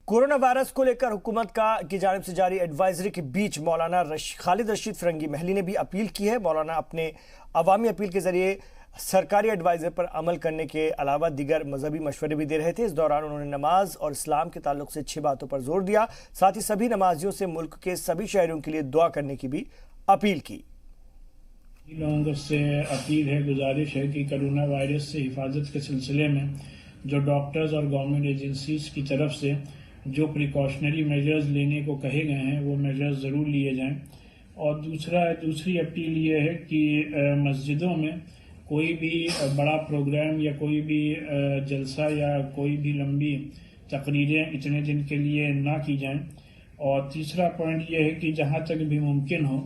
Corona virus को लेकर हुकूमत की जानिब से जारी एडवाइजरी के बीच मौलाना खालिद रशीद फिरंगी महली ने भी अपील की है। मौलाना अपने अवामी अपील के जरिए सरकारी एडवाइजर पर अमल करने के अलावा दीगर मजहबी मशवरे भी दे रहे थे। इस दौरान उन्होंने नमाज और इस्लाम के ताल्लुक से 6 बातों पर जोर दिया। साथ ही सभी नमाजियों से मुल्क के सभी शहरों के लिए दुआ करने की भी अपील की। लोगों से अपील है, गुजारिश है कि कोरोना वायरस से हिफाजत के सिलसिले में जो डॉक्टर्स और गवर्नमेंट एजेंसीज की तरफ से जो प्रिकॉशनरी मेजर्स लेने को कहे गए हैं वो मेजर्स ज़रूर लिए जाएं। और दूसरी अपील ये है कि मस्जिदों में कोई भी बड़ा प्रोग्राम या कोई भी जलसा या कोई भी लंबी तकरीरें इतने दिन के लिए ना की जाएं। और तीसरा पॉइंट ये है कि जहाँ तक भी मुमकिन हो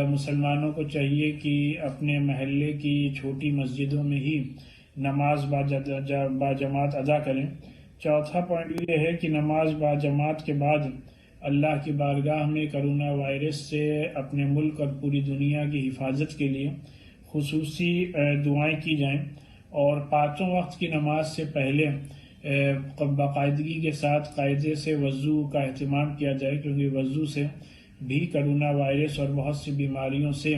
मुसलमानों को चाहिए कि अपने महल्ले की छोटी मस्जिदों में ही नमाज बाजमात अदा करें। चौथा पॉइंट ये है कि नमाज बाजमात के बाद अल्लाह की बारगाह में कोरोना वायरस से अपने मुल्क और पूरी दुनिया की हिफाजत के लिए खुसूसी दुआएं की जाएं। और पाँचों वक्त की नमाज से पहले बाकायदगी के साथ कायदे से वज़ू का अहतमाम किया जाए, क्योंकि वज़ू से भी कोरोना वायरस और बहुत सी बीमारियों से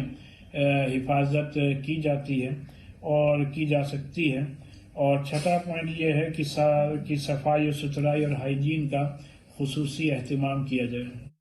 हिफाजत की जाती है और की जा सकती है। और छठा पॉइंट ये है कि सफाई और सुथराई और हाइजीन का खुसूसी अहतमाम किया जाए।